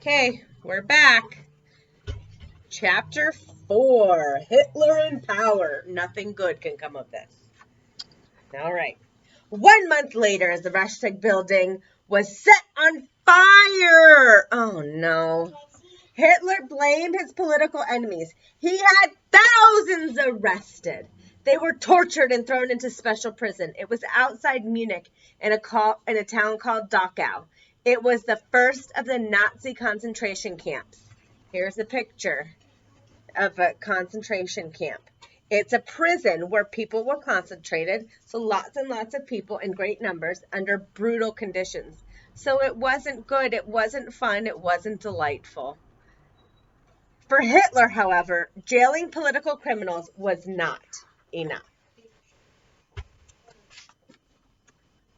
Okay, we're back. Chapter 4, Hitler in Power. Nothing good can come of this. All right. 1 month later, the Reichstag building was set on fire. Oh, no. Hitler blamed his political enemies. He had thousands arrested. They were tortured and thrown into special prison. It was outside Munich in a town called Dachau. It was the first of the Nazi concentration camps. Here's a picture of a concentration camp. It's a prison where people were concentrated, so lots and lots of people in great numbers under brutal conditions. So it wasn't good, it wasn't fun, it wasn't delightful. For Hitler, however, jailing political criminals was not enough.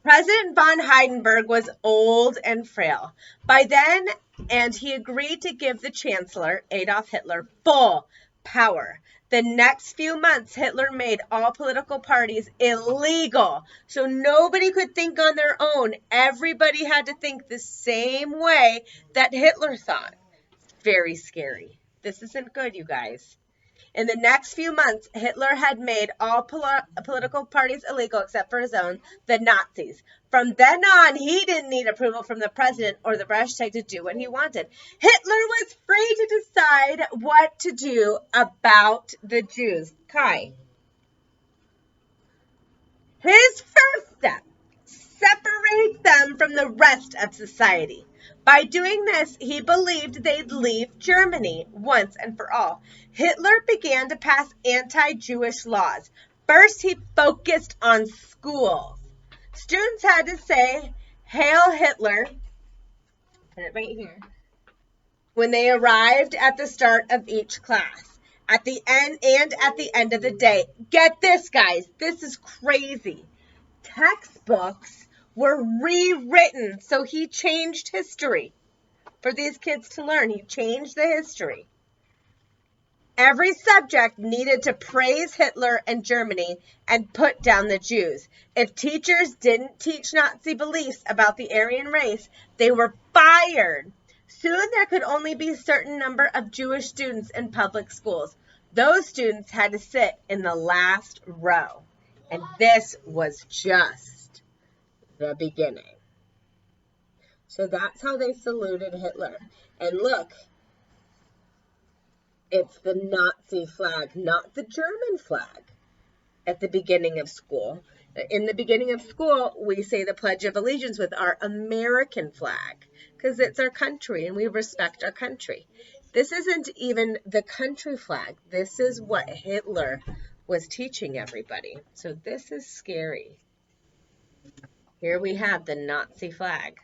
President von Hindenburg was old and frail by then, and he agreed to give the Chancellor, Adolf Hitler, full power. The next few months, Hitler made all political parties illegal, so nobody could think on their own. Everybody had to think the same way that Hitler thought. Very scary. This isn't good, you guys. In the next few months, Hitler had made all political parties illegal except for his own, the Nazis. From then on, he didn't need approval from the president or the Reichstag to do what he wanted. Hitler was free to decide what to do about the Jews. Kai. His first step, separate them from the rest of society. By doing this, he believed they'd leave Germany once and for all. Hitler began to pass anti-Jewish laws. First, he focused on schools. Students had to say, "Hail Hitler," put it right here, when they arrived at the start of each class. At the end of the day. Get this, guys. This is crazy. Textbooks were rewritten, so he changed history for these kids to learn. He changed the history. Every subject needed to praise Hitler and Germany and put down the Jews. If teachers didn't teach Nazi beliefs about the Aryan race, they were fired. Soon there could only be a certain number of Jewish students in public schools. Those students had to sit in the last row. And this was just the beginning. So that's how they saluted Hitler. And look, it's the Nazi flag, not the German flag at the beginning of school. In the beginning of school, we say the Pledge of Allegiance with our American flag because it's our country and we respect our country. This isn't even the country flag. This is what Hitler was teaching everybody. So this is scary. Here we have the Nazi flag.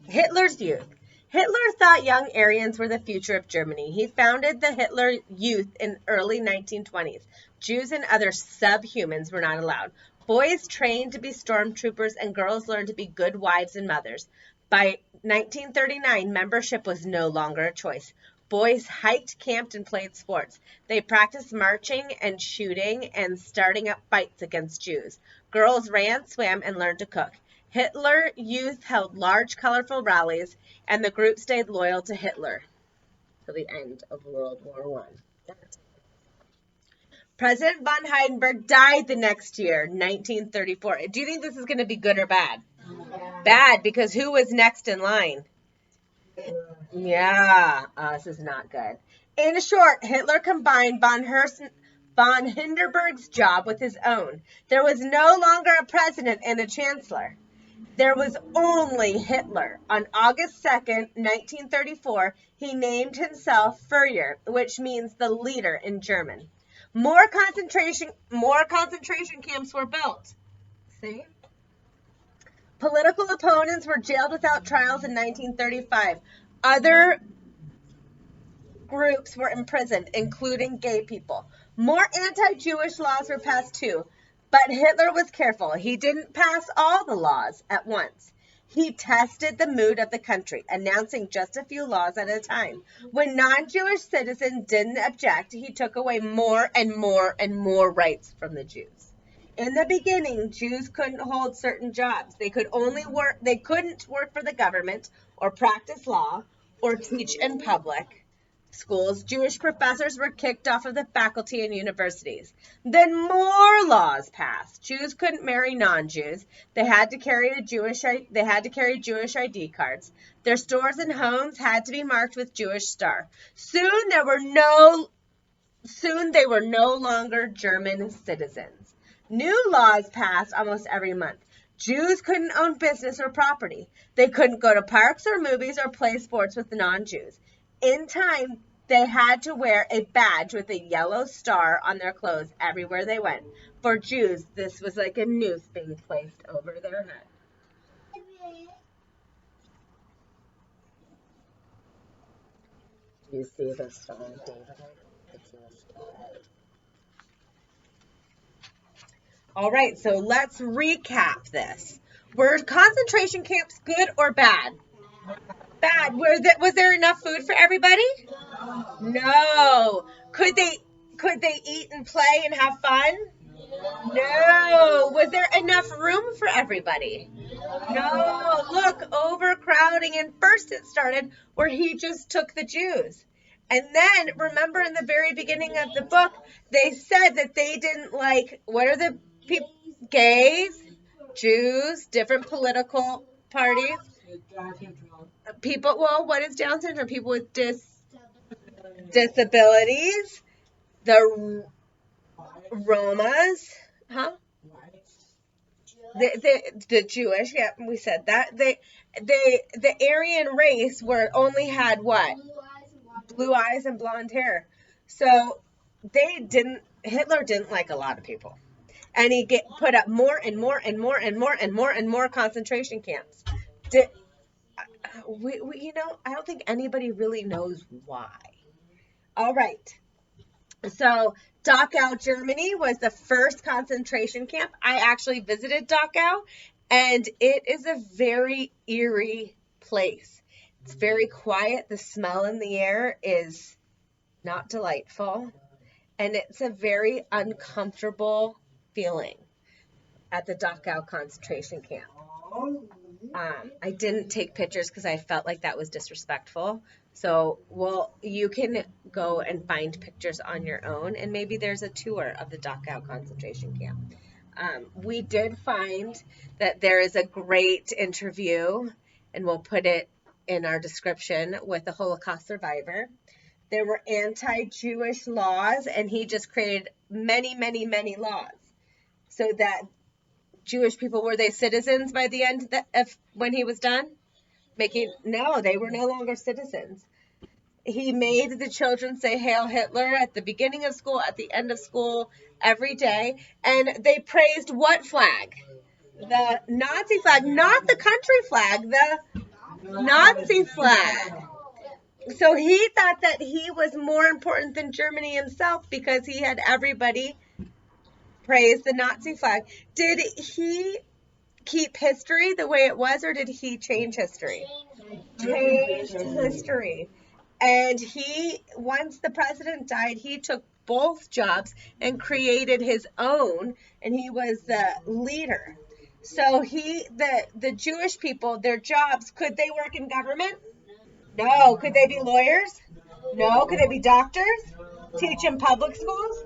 Hitler's youth. Hitler thought young Aryans were the future of Germany. He founded the Hitler Youth in early 1920s. Jews and other subhumans were not allowed. Boys trained to be stormtroopers and girls learned to be good wives and mothers. By 1939, membership was no longer a choice. Boys hiked, camped, and played sports. They practiced marching and shooting and starting up fights against Jews. Girls ran, swam, and learned to cook. Hitler Youth held large, colorful rallies, and the group stayed loyal to Hitler till the end of World War I. President von Hindenburg died the next year, 1934. Do you think this is going to be good or bad? Bad, because who was next in line? Yeah, this is not good. In short, Hitler combined von Hindenburg's job with his own. There was no longer a president and a chancellor. There was only Hitler. On August 2nd, 1934, he named himself Führer, which means the leader in German. More concentration camps were built. See? Political opponents were jailed without trials in 1935. Other groups were imprisoned, including gay people. More anti-Jewish laws were passed too. But Hitler was careful. He didn't pass all the laws at once. He tested the mood of the country, announcing just a few laws at a time. When non-Jewish citizens didn't object, he took away more and more and more rights from the Jews. In the beginning, Jews couldn't hold certain jobs. They couldn't work for the government or practice law or teach in public schools. Jewish professors were kicked off of the faculty in universities. Then more laws passed. Jews couldn't marry non-Jews. They had to carry Jewish ID cards. Their stores and homes had to be marked with Jewish star. Soon they were no longer German citizens. New laws passed almost every month. Jews couldn't own business or property. They couldn't go to parks or movies or play sports with non-Jews. In time, they had to wear a badge with a yellow star on their clothes everywhere they went. For Jews, this was like a noose being placed over their head. Do you see the star, David? It's a star. All right, so let's recap this. Were concentration camps good or bad? Bad. Was there enough food for everybody? No. Could they eat and play and have fun? No. Was there enough room for everybody? No. Look, overcrowding. And first it started where he just took the Jews. And then, remember in the very beginning of the book, they said that they didn't like, what are the people? Gays, Jews, different political parties. People, well, what is Down syndrome? People with disabilities, the Romas, huh? The Jewish, yeah, we said that. The Aryan race only had what? Blue eyes and blonde hair. So Hitler didn't like a lot of people. And he put up more and more and more and more and more and more concentration camps. I don't think anybody really knows why. All right. So Dachau, Germany was the first concentration camp. I actually visited Dachau, and it is a very eerie place. It's very quiet. The smell in the air is not delightful, and it's a very uncomfortable feeling at the Dachau concentration camp. I didn't take pictures because I felt like that was disrespectful. So, you can go and find pictures on your own, and maybe there's a tour of the Dachau concentration camp. We did find that there is a great interview, and we'll put it in our description, with a Holocaust survivor. There were anti-Jewish laws, and he just created many, many, many laws so that Jewish people, were they citizens by the end when he was done? No, they were no longer citizens. He made the children say Hail Hitler at the beginning of school, at the end of school, every day. And they praised what flag? The Nazi flag, not the country flag, the Nazi flag. So he thought that he was more important than Germany himself because he had everybody praise the Nazi flag. Did he keep history the way it was, or did he change history? Changed history. And once the president died, he took both jobs and created his own, and he was the leader. So the Jewish people, their jobs, could they work in government? No. Could they be lawyers? No. Could they be doctors? Teach in public schools?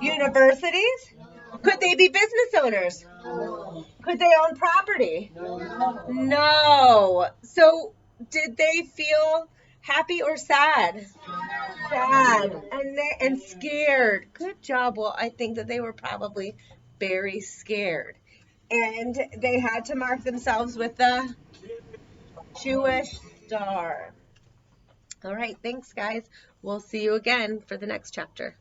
Universities? Could they be business owners? Could they own property? No. So did they feel happy or sad? Sad. And scared. Good job. Well, I think that they were probably very scared. And they had to mark themselves with the Jewish star. All right. Thanks, guys. We'll see you again for the next chapter.